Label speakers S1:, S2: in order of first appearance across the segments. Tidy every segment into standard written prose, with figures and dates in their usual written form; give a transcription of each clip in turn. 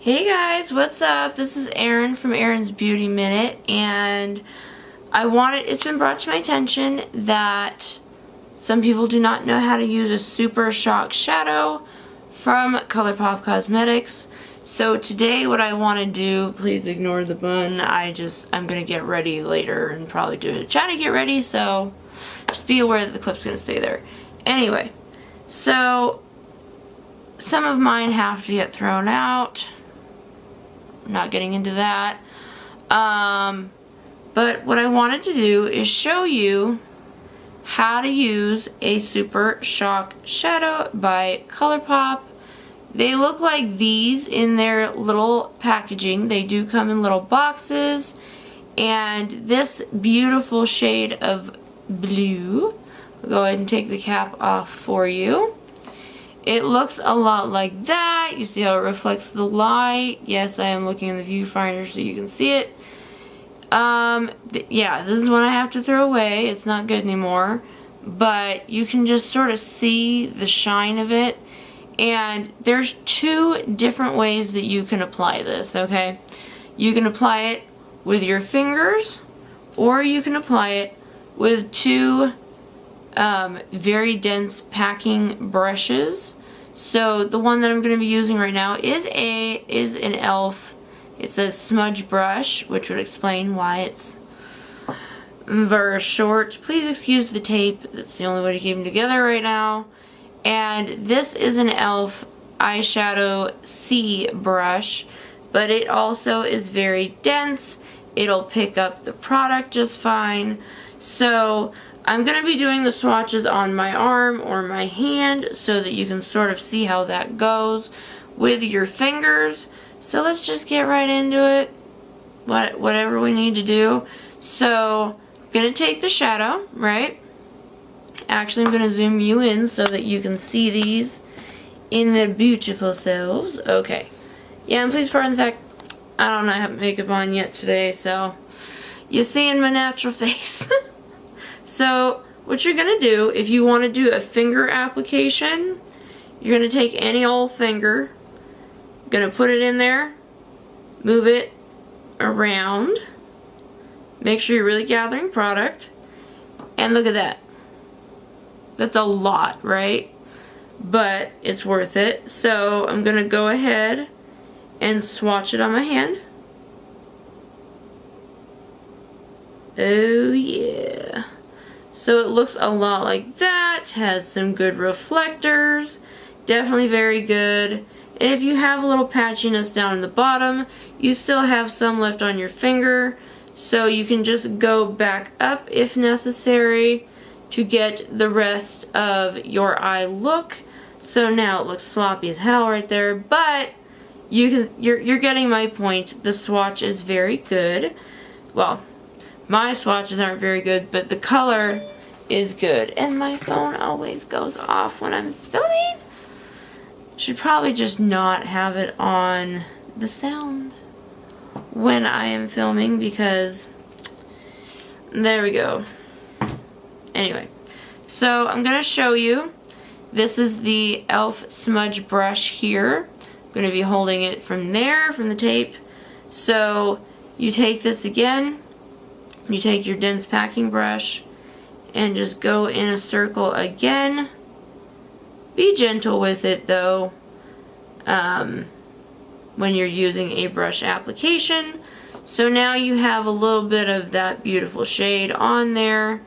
S1: Hey guys, what's up? This is Erin from Erin's Beauty Minute, and it's been brought to my attention that some people do not know how to use a Super Shock Shadow from ColourPop Cosmetics. So today what I want to do, please ignore the bun, I'm going to get ready later and probably do a chat to get ready, so just be aware that the clip's going to stay there. Anyway, so some of mine have to get thrown out. I'm not getting into that. But what I wanted to do is show you how to use a Super Shock Shadow by ColourPop. They look like these in their little packaging. They do come in little boxes. And this beautiful shade of blue, I'll go ahead and take the cap off for you. It looks a lot like that. You see how it reflects the light. Yes, I am looking in the viewfinder so you can see it. Yeah, this is one I have to throw away. It's not good anymore. But you can just sort of see the shine of it. And there's two different ways that you can apply this, okay? You can apply it with your fingers, or you can apply it with two very dense packing brushes. So the one that I'm going to be using right now is an e.l.f. It says smudge brush, which would explain why it's very short. Please excuse the tape. That's the only way to keep them together right now. And this is an e.l.f. eyeshadow C brush, but it also is very dense. It'll pick up the product just fine. So I'm going to be doing the swatches on my arm or my hand so that you can sort of see how that goes with your fingers. So let's just get right into it, whatever we need to do. So I'm going to take the shadow, right? Actually, I'm going to zoom you in so that you can see these in their beautiful selves. Okay. Yeah, and please pardon the fact I don't have makeup on yet today, so you're seeing my natural face. So what you're going to do, if you want to do a finger application, you're going to take any old finger, going to put it in there, move it around, make sure you're really gathering product, and look at that. That's a lot, right? But it's worth it. So I'm going to go ahead and swatch it on my hand. Oh yeah. So it looks a lot like that, has some good reflectors, definitely very good. And if you have a little patchiness down in the bottom, you still have some left on your finger, so you can just go back up if necessary to get the rest of your eye look. So now it looks sloppy as hell right there, but you're getting my point. The swatch is very good. Well, my swatches aren't very good, but the color is good. And my phone always goes off when I'm filming. Should probably just not have it on the sound when I am filming, because there we go. Anyway, so I'm going to show you. This is the e.l.f. smudge brush here. I'm going to be holding it from there, from the tape. So you take this again. You take your dense packing brush and just go in a circle again. Be gentle with it though when you're using a brush application. So now you have a little bit of that beautiful shade on there,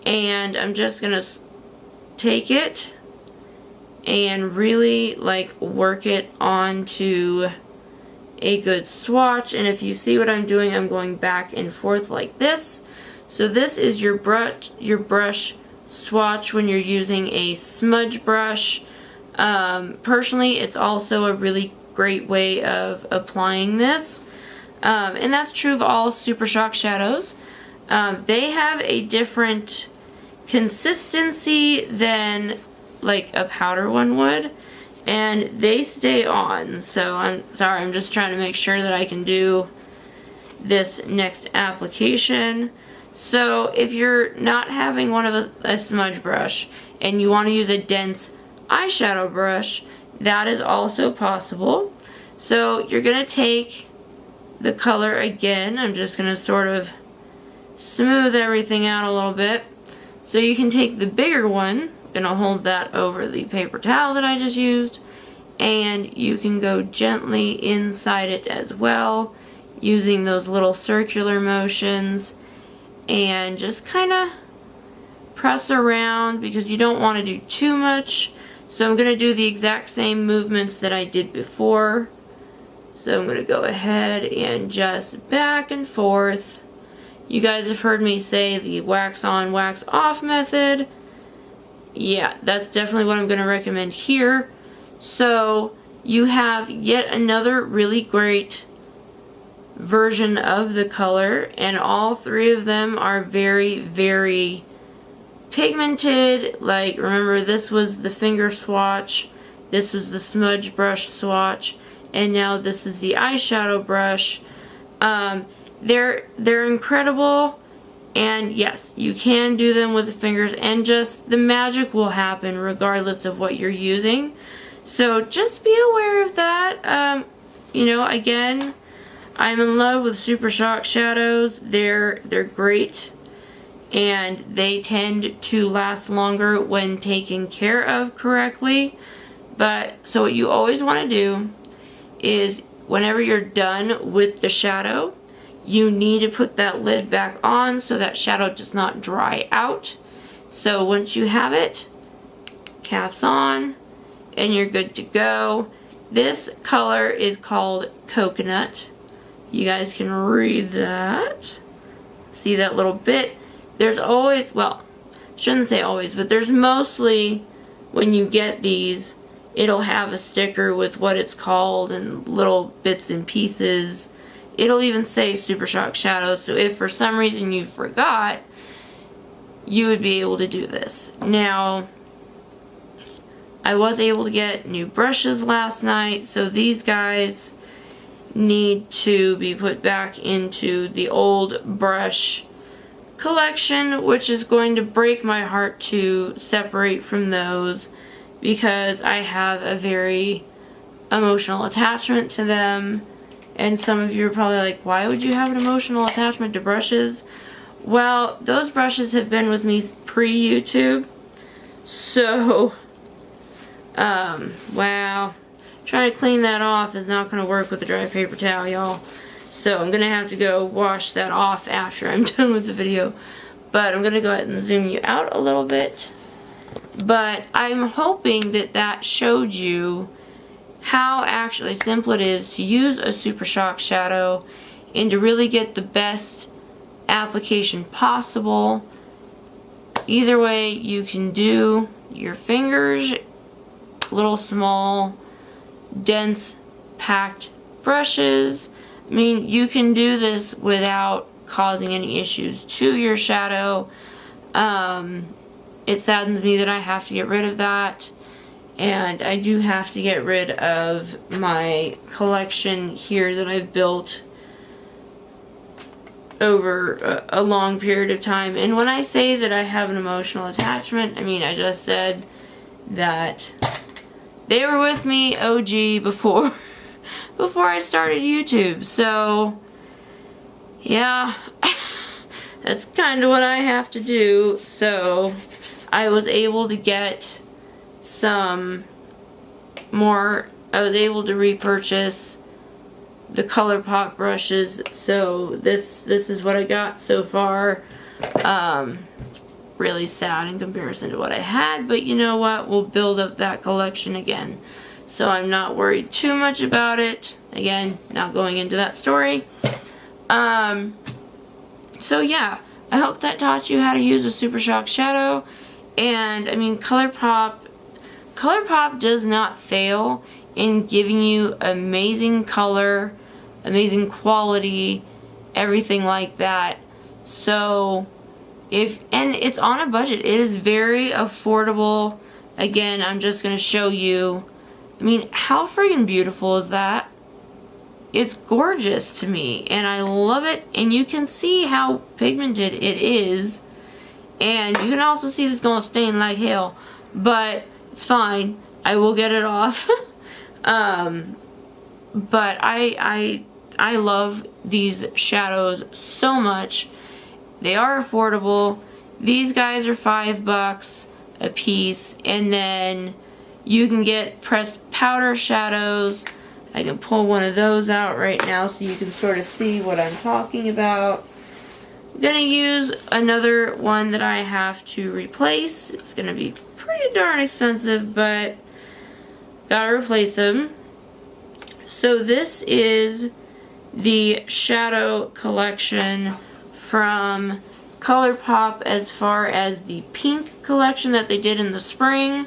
S1: and I'm just gonna take it and really like work it onto a good swatch. And if you see what I'm doing, I'm going back and forth like this. So this is your brush swatch when you're using a smudge brush. Personally, it's also a really great way of applying this. And that's true of all Super Shock shadows. They have a different consistency than like a powder one would, and they stay on. So I'm sorry, I'm just trying to make sure that I can do this next application. So if you're not having one of a smudge brush and you want to use a dense eyeshadow brush, that is also possible. So you're going to take the color again. I'm just going to sort of smooth everything out a little bit. So you can take the bigger one, going to hold that over the paper towel that I just used, and you can go gently inside it as well, using those little circular motions, and just kind of press around because you don't want to do too much. So I'm going to do the exact same movements that I did before. So I'm going to go ahead and just back and forth. You guys have heard me say the wax on, wax off method. Yeah, that's definitely what I'm going to recommend here. So you have yet another really great version of the color, and all three of them are very, very pigmented. Like, remember, this was the finger swatch, this was the smudge brush swatch, and now this is the eyeshadow brush. They're incredible, and yes, you can do them with the fingers, and just the magic will happen regardless of what you're using. So just be aware of that. You know, again, I'm in love with Super Shock shadows. They're great, and they tend to last longer when taken care of correctly. But so what you always want to do is whenever you're done with the shadow, you need to put that lid back on so that shadow does not dry out. So once you have it, caps on, and you're good to go. This color is called Coconut. You guys can read that. See that little bit? There's always, well, shouldn't say always, but there's mostly, when you get these, it'll have a sticker with what it's called and little bits and pieces. It'll even say Super Shock Shadow, so if for some reason you forgot, you would be able to do this. Now, I was able to get new brushes last night, so these guys need to be put back into the old brush collection, which is going to break my heart to separate from those because I have a very emotional attachment to them. And some of you are probably like, why would you have an emotional attachment to brushes? Well, those brushes have been with me pre-YouTube. So, wow. Trying to clean that off is not going to work with a dry paper towel, y'all. So I'm going to have to go wash that off after I'm done with the video. But I'm going to go ahead and zoom you out a little bit. But I'm hoping that that showed you how actually simple it is to use a Super Shock shadow and to really get the best application possible. Either way, you can do your fingers, little small, dense, packed brushes. I mean, you can do this without causing any issues to your shadow. It saddens me that I have to get rid of that. And I do have to get rid of my collection here that I've built over a long period of time. And when I say that I have an emotional attachment, I mean, I just said that they were with me OG before I started YouTube. So, yeah, that's kind of what I have to do. So, I was able to get some more, I was able to repurchase the ColourPop brushes, so this is what I got so far. Really sad in comparison to what I had, but you know what, we'll build up that collection again. So I'm not worried too much about it. Again, not going into that story. So yeah, I hope that taught you how to use a Super Shock shadow. And I mean, ColourPop does not fail in giving you amazing color, amazing quality, everything like that. So, and it's on a budget. It is very affordable. Again, I'm just going to show you. I mean, how friggin' beautiful is that? It's gorgeous to me, and I love it. And you can see how pigmented it is. And you can also see this going to stain like hell. But it's fine. I will get it off. but I love these shadows so much. They are affordable. These guys are $5 a piece, and then you can get pressed powder shadows. I can pull one of those out right now so you can sort of see what I'm talking about. I'm gonna use another one that I have to replace. It's gonna be pretty darn expensive, but gotta replace them. So this is the shadow collection from ColourPop, as far as the pink collection that they did in the spring.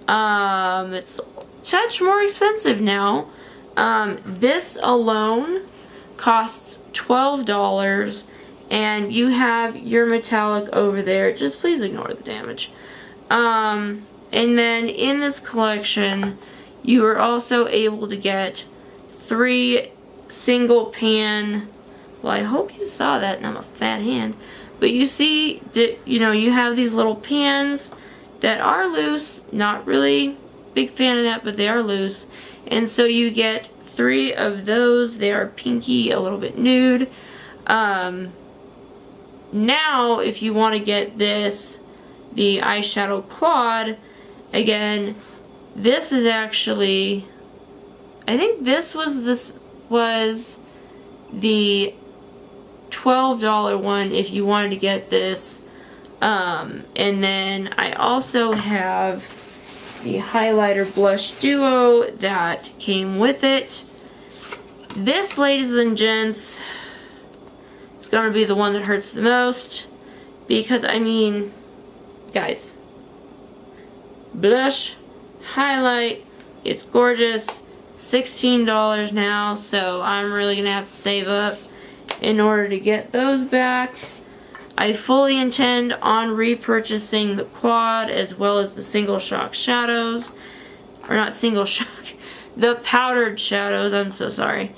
S1: It's a touch more expensive now. This alone costs $12, and you have your metallic over there. Just please ignore the damage. And then in this collection, you are also able to get 3 single pan. Well, I hope you saw that, and I'm a fat hand. But you see that, you know, you have these little pans that are loose. Not really big fan of that, but they are loose. And so you get 3 of those. They are pinky, a little bit nude. Now, if you want to get this, the eyeshadow quad, again, this is actually, I think this was the $12 one if you wanted to get this. And then I also have the highlighter blush duo that came with it. This, ladies and gents, is gonna be the one that hurts the most, because I mean, guys, blush, highlight, it's gorgeous. $16 now, so I'm really gonna have to save up in order to get those back. I fully intend on repurchasing the quad as well as the single shock shadows, or not single shock, the powdered shadows, I'm so sorry.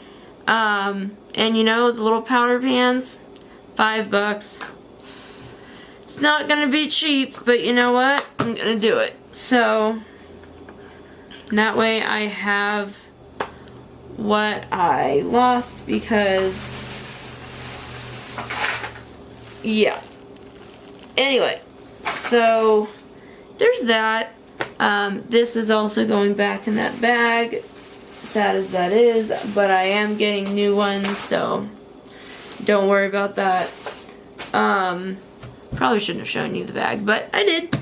S1: And you know, the little powder pans, $5. It's not gonna be cheap, but you know what? I'm gonna do it. So that way I have what I lost, because yeah. Anyway, so there's that. This is also going back in that bag, sad as that is, but I am getting new ones, so don't worry about that. Probably shouldn't have shown you the bag, but I did.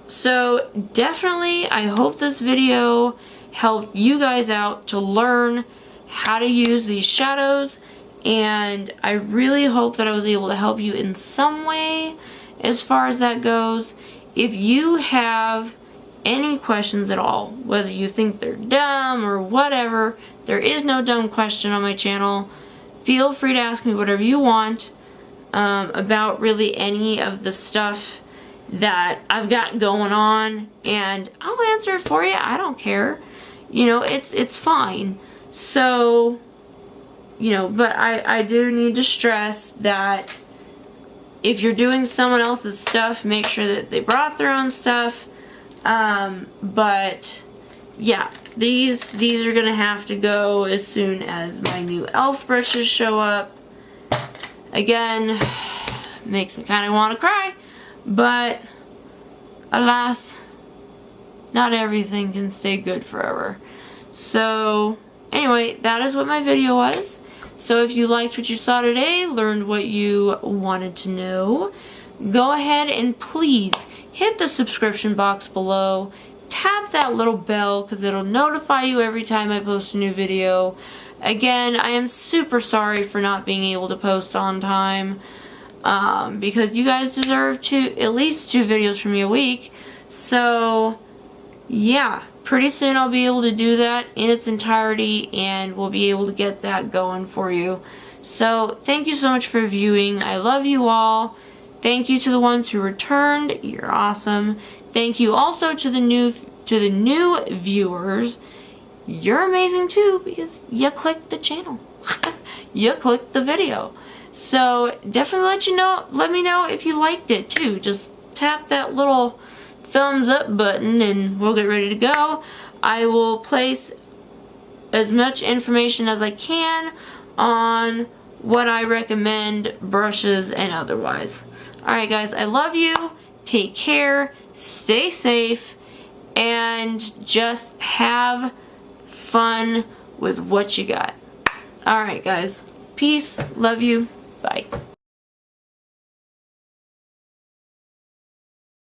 S1: So definitely, I hope this video helped you guys out to learn how to use these shadows, and I really hope that I was able to help you in some way as far as that goes. If you have any questions at all, whether you think they're dumb or whatever, there is no dumb question on my channel. Feel free to ask me whatever you want about really any of the stuff that I've got going on, and I'll answer it for you. I don't care. You know, it's fine. So, you know, but I do need to stress that if you're doing someone else's stuff, make sure that they brought their own stuff. But yeah, these are gonna have to go as soon as my new e.l.f. brushes show up. Again, makes me kind of want to cry, but alas, not everything can stay good forever. So anyway, that is what my video was. So if you liked what you saw today, learned what you wanted to know, go ahead and please hit the subscription box below. Tap that little bell because it'll notify you every time I post a new video. Again, I am super sorry for not being able to post on time, because you guys deserve at least 2 videos from me a week. So yeah, pretty soon I'll be able to do that in its entirety, and we'll be able to get that going for you. So thank you so much for viewing. I love you all. Thank you to the ones who returned. You're awesome. Thank you also to the new viewers. You're amazing too, because you clicked the channel. You clicked the video. So definitely let me know if you liked it too. Just tap that little thumbs up button and we'll get ready to go. I will place as much information as I can on what I recommend, brushes and otherwise. Alright guys, I love you. Take care. Stay safe. And just have fun with what you got. Alright guys. Peace. Love you. Bye.